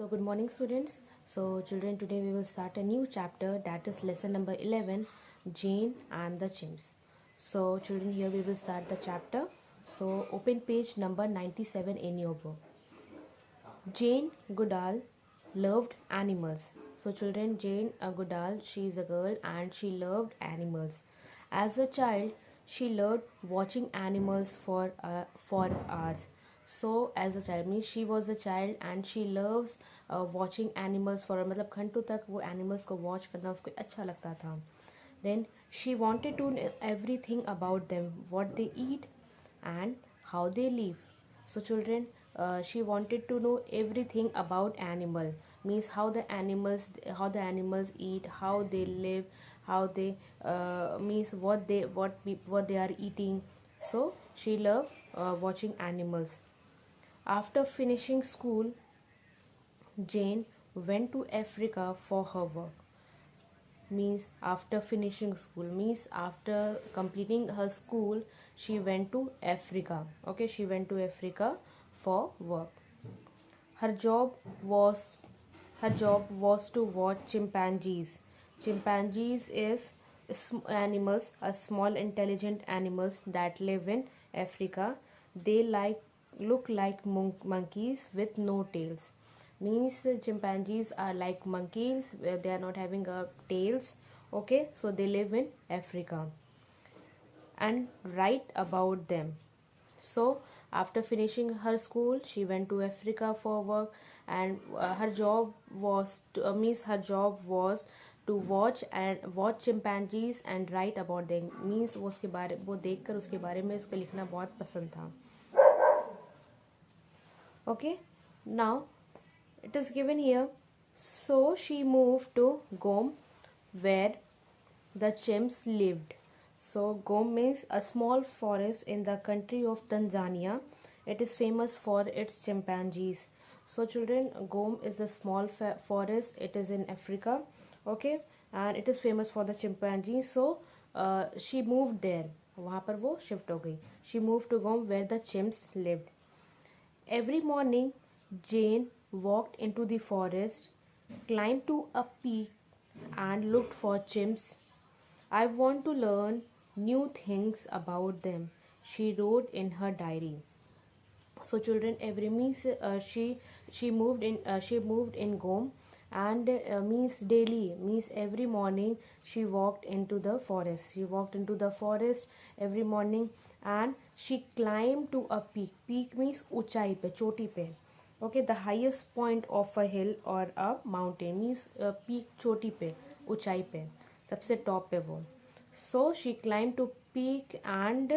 So good morning students. So children, today we will start a new chapter, that is lesson number 11, Jane and the Chimps. So children, here we will start the chapter. So open page number 97 in your book. Jane Goodall loved animals. So children, Jane Goodall, she is a girl and she loved animals. As a child, she loved watching animals for hours. So as a child, means she was a child and she loves watching animals for, मतलब घंटों तक वो animals को watch करना उसको अच्छा लगता था. Then she wanted to know everything about them, what they eat and how they live. So children, she wanted to know everything about animal, means how the animals eat, how they live, how they means what they are eating. So she loved watching animals. After finishing school, Jane went to Africa for her work. Means after finishing school, means after completing her school, she went to Africa. Okay, she went to Africa for work. Her job was her job was to watch chimpanzees. Chimpanzees is animals, small intelligent animals that live in Africa. They look like monkeys with no tails. Means chimpanzees are like monkeys where they are not having tails. Okay, so they live in Africa and write about them. So after finishing her school, she went to Africa for work, and her job was to watch chimpanzees and write about them. Means वो देखकर उसके बारे में उसको लिखना बहुत पसंद था. Okay, now it is given here. So she moved to Gom, where the chimps lived. So Gom means a small forest in the country of Tanzania. It is famous for its chimpanzees. So children, Gom is a small forest. It is in Africa. Okay, and it is famous for the chimpanzees. So she moved there. वहाँ पर वो shift हो गई. She moved to Gom where the chimps lived. Every morning, Jane walked into the forest, climbed to a peak, and looked for chimps. I want to learn new things about them, she wrote in her diary. So children, every means she moved in Gom, and means daily, means every morning she walked into the forest. She walked into the forest every morning, and she climbed to a peak. Peak means ऊंचाई पे, चोटी पे. Okay, the highest point of a hill or a mountain means peak, चोटी पे, ऊंचाई पे, सबसे top पे वो. So she climbed to peak and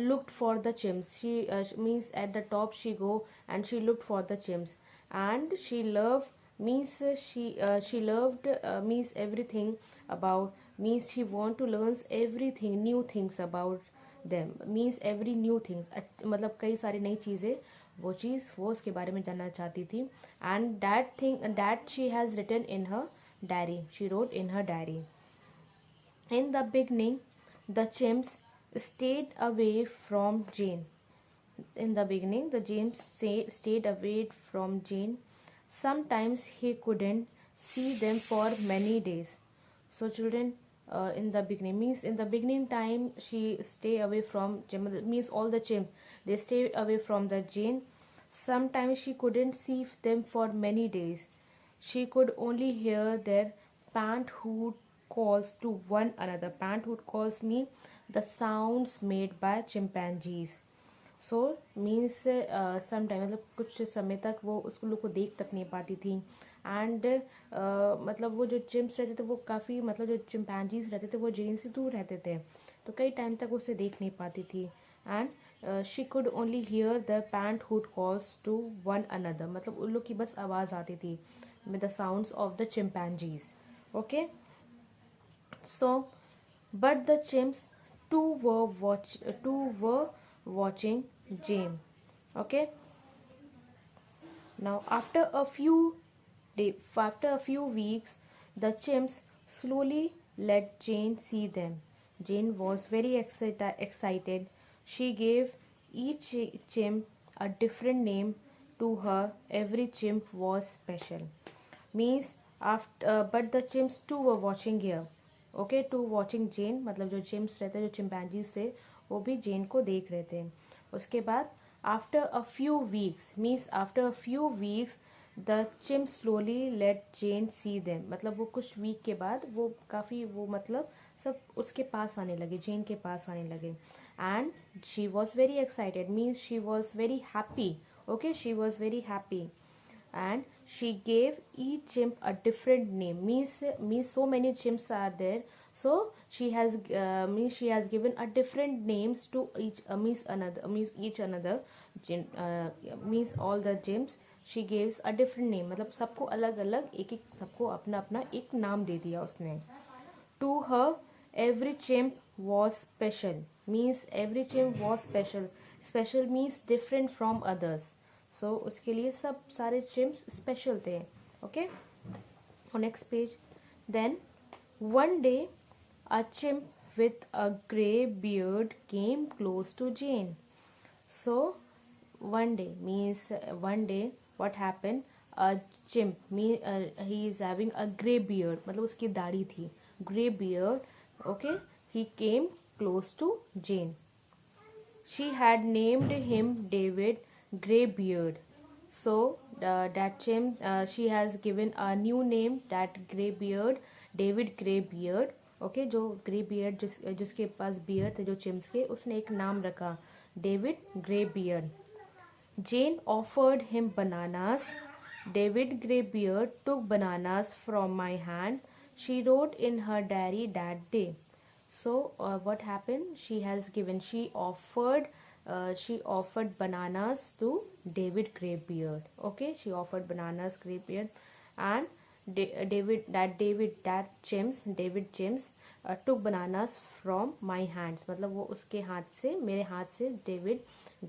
looked for the chimps. She means at the top she go and she looked for the chimps, and she loved means she loved means everything about, means she want to learn everything new things about them, means every new things, मतलब कई सारी नई चीज़ें वो उसके बारे में जानना चाहती थी. And that thing that she has written in her diary, she wrote in her diary. In the beginning, the chimps stayed away from Jane. In the beginning, the chimps stayed away from Jane. Sometimes he couldn't see them for many days. So children, in the beginning means in the beginning time she stay away from Jane, means all the chimps they stay away from the Jane. Sometimes she couldn't see them for many days. She could only hear their pant-hoot calls to one another. Pant-hoot calls mean the sounds made by chimpanzees. So means sometime मतलब कुछ समय तक वो उसको लोग को देख तक नहीं पाती थी. एंड मतलब वो जो चिम्प्स रहते थे वो काफ़ी, मतलब जो चिंपैंजीज रहते थे वो जेन से दूर रहते थे, तो कई टाइम तक उसे देख नहीं पाती थी. And she could only hear the pant hoot calls to one another, मतलब उन लोग की बस आवाज़ आती थी with the sounds of the chimpanzees. Okay, so but the chimps were watching Jane. Okay, now after a few weeks, the chimps slowly let Jane see them. Jane was very excited. She gave each chimp a different name to her every chimp was special. Means after but the chimps too were watching here. Okay, to watching Jane, मतलब जो chimps रहते, जो chimpanzees थे, वो भी Jane को देख रहे थे. उसके बाद after a few weeks, means after a few weeks the chimps slowly let Jane see them. मतलब वो कुछ वीक के बाद वो काफ़ी वो मतलब सब उसके पास आने लगे, जेन के पास आने लगे. And she was very excited, means she was very happy. Okay, she was very happy. And she gave each chimp a different name. Means so many chimps are there, so she has given a different names to each means each another means all the chimps she gives a different name. मतलब सबको अलग अलग एक एक सबको अपना अपना एक नाम दे दिया उसने. To her every chimp was special, means every chimp was special. Special means different from others. So उसके लिए सब सारे chimps special थे. Okay, on next page. Then one day a chimp with a grey beard came close to Jane. So one day means one day what happened, a chimp he is having a grey beard, मतलब उसकी दाढ़ी थी, grey beard. Okay, he came close to Jane. She had named him David Greybeard. So that chimp she has given a new name, that Greybeard, David Greybeard. Okay, जो Greybeard जिसके पास beard थे जो chimps के, उसने एक नाम रखा David Greybeard. Jane offered him bananas. David Greybeard took bananas from my hand. She wrote in her diary that day. So what happened? She offered bananas to David Greybeard. Okay, she offered bananas Greybeard, and David James took bananas from my hands. मतलब वो उसके हाथ से, मेरे हाथ से David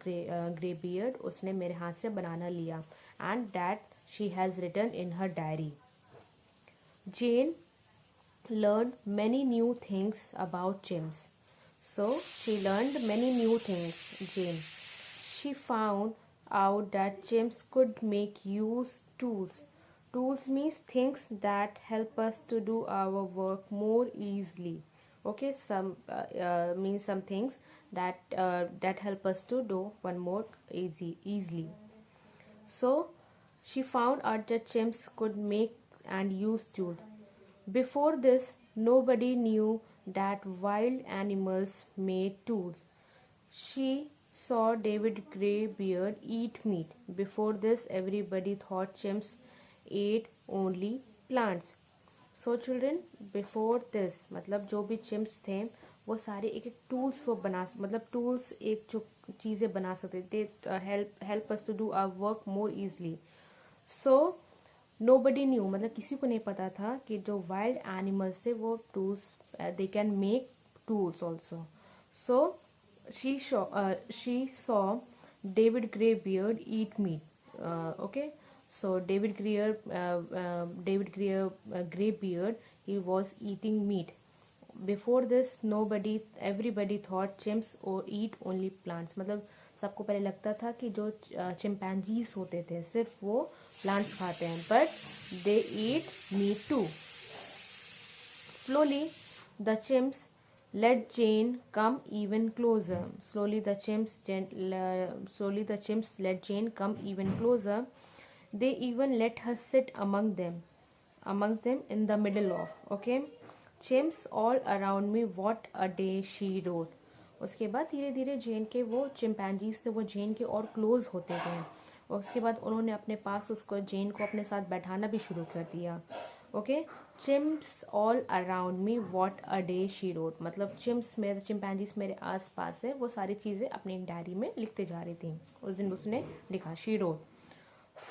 Greybeard उसने मेरे हाथ से बनाना लिया. And that she has written in her diary. Jane learned many new things about chimps. So she learned many new things, Jane. She found out that chimps could make use tools. Tools means things that help us to do our work more easily. Okay, some means some things that help us to do one more easily. So she found out that chimps could make and use tools. Before this, nobody knew that wild animals made tools. She saw David Greybeard eat meat. Before this, everybody thought chimps ate only plants. So children, before this, मतलब जो भी chimps थे वो सारे एक एक tools वो बना, मतलब टूल्स एक जो चीज़ें बना सकते थे, help us to do our work more easily. So nobody knew, मतलब किसी को नहीं पता था कि जो वाइल्ड एनिमल्स थे वो tools they can make tools also. So she saw David Greybeard eat meat. Okay, so David Greybeard, he was eating meat. Before this, everybody thought chimps or eat only plants. मतलब सबको पहले लगता था कि जो chimpanzees होते थे सिर्फ वो प्लांट्स खाते हैं, but they eat meat too. Slowly the chimps let Jane come even closer. Slowly the chimps let Jane come even closer. They even let her sit amongst them in the middle of. Okay, chimps all around me, what a day, she wrote. उसके बाद धीरे धीरे जेन के वो chimpanzees थे वो जेन के और क्लोज होते गए, और उसके बाद उन्होंने अपने पास उसको जेन को अपने साथ बैठाना भी शुरू कर दिया. Okay, chimps all around me, what a day, she wrote. मतलब चिंपैंजीज मेरे आस पास है, वो सारी चीज़ें अपनी एक डायरी में लिखते जा रही थी. उस दिन उसने लिखा, she wrote.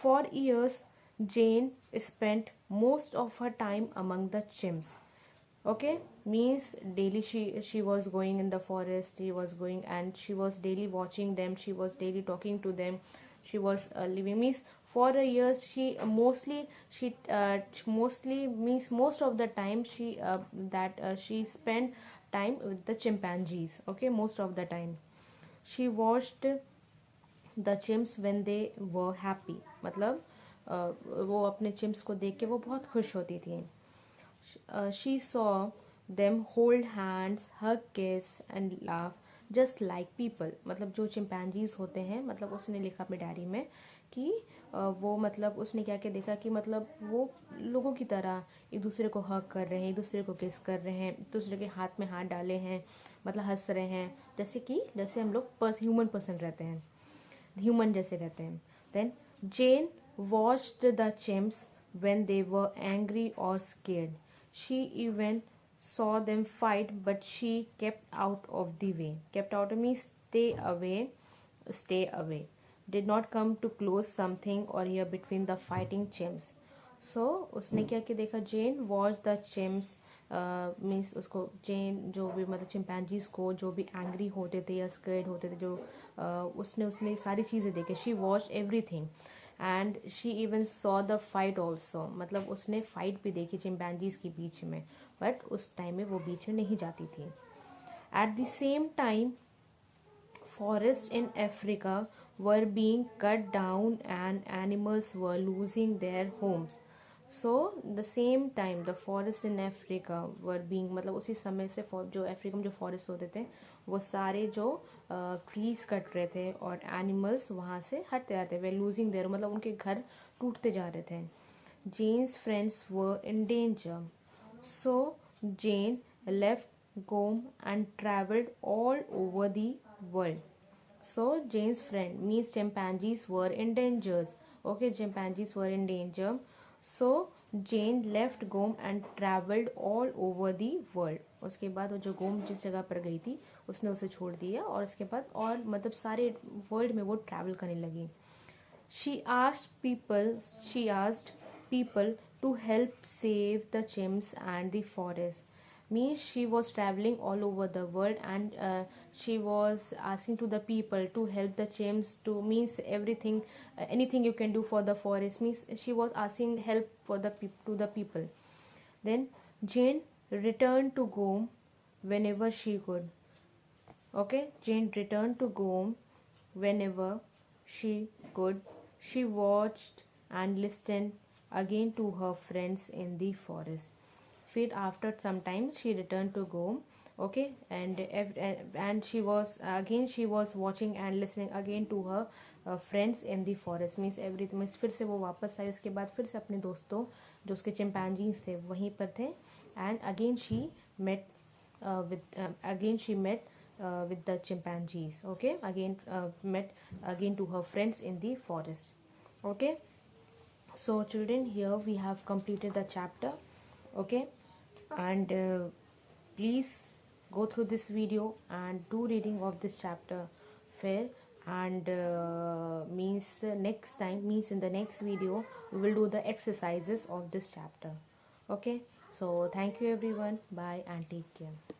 For years Jane spent most of her time among the chimps. Okay, means daily she was going in the forest, she was going and she was daily watching them, she was daily talking to them, she was living. Means for a year she mostly means most of the time she spent time with the chimpanzees. Okay, most of the time she watched the chimps when they were happy, मतलब वो अपने chimps को देख के वो बहुत खुश होती थी. She saw them hold hands, hug, kiss and laugh just like people. मतलब जो चिंपैंजीज होते हैं, मतलब उसने लिखा अपने डायरी में कि वो मतलब उसने क्या क्या देखा कि मतलब वो लोगों की तरह एक दूसरे को हग कर रहे हैं, एक दूसरे को किस कर रहे हैं, एक दूसरे के हाथ में हाथ डाले हैं, मतलब हंस रहे हैं, जैसे हम लोग ह्यूमन पर्सन रहते हैं, ह्यूमन जैसे रहते हैं. Then Jane watched the chimps when they were angry or scared. She even saw them fight, but she kept out of the way. Kept out means stay away, stay away. Did not come to close something or hear between the fighting chimps. So उसने क्या क्या देखा, जेन watch the chimps means उसको जेन जो भी मतलब chimpanzees को जो भी एंग्री होते थे या स्कर्ड होते थे जो उसने सारी चीज़ें देखी. She watch everything and she even saw the fight also, मतलब उसने फाइट भी देखी चिंपैंजीज के बीच में, बट उस टाइम में वो बीच में नहीं जाती थी. At the same time forests in Africa were being cut down and animals were losing their homes. So the same time the forests in Africa were being, मतलब उसी समय से जो अफ्रीका में जो फॉरेस्ट होते थे वो सारे जो ट्रीज कट रहे थे और एनिमल्स वहाँ से हटते जाते वे लूजिंग देयर, मतलब उनके घर टूटते जा रहे थे. Jane's friends were in danger, so Jane left Gome and traveled all over the world. So Jane's friend means chimpanzees were in danger. Okay, chimpanzees were in danger. So Jane left Gome and traveled all over the world. उसके बाद वो जो गोम जिस जगह पर गई थी उसने उसे छोड़ दिया और उसके बाद और मतलब सारे वर्ल्ड में वो ट्रैवल करने लगी. She asked people to help save the chimps and the forest. Means she was traveling all over the world and she was asking to the people to help the chimps, to means everything, anything you can do for the forest, means she was asking help for to the people. Then Jane returned to Gome whenever she could. Okay, Jane returned to Gome whenever she could. She watched and listened again to her friends in the forest. Fit after some time she returned to Gome. Okay, and she was watching and listening again to her friends in the forest. means everything means फिर से वो वापस आई, उसके बाद फिर से अपने दोस्तों जो उसके चिंपैंजीज थे वहीं पर थे. and again she met with the chimpanzees. Okay, again met again to her friends in the forest. Okay, so children, here we have completed the chapter. Okay, and please go through this video and do reading of this chapter fair. And means next time, means in the next video we will do the exercises of this chapter. Okay, so thank you everyone, bye and take care.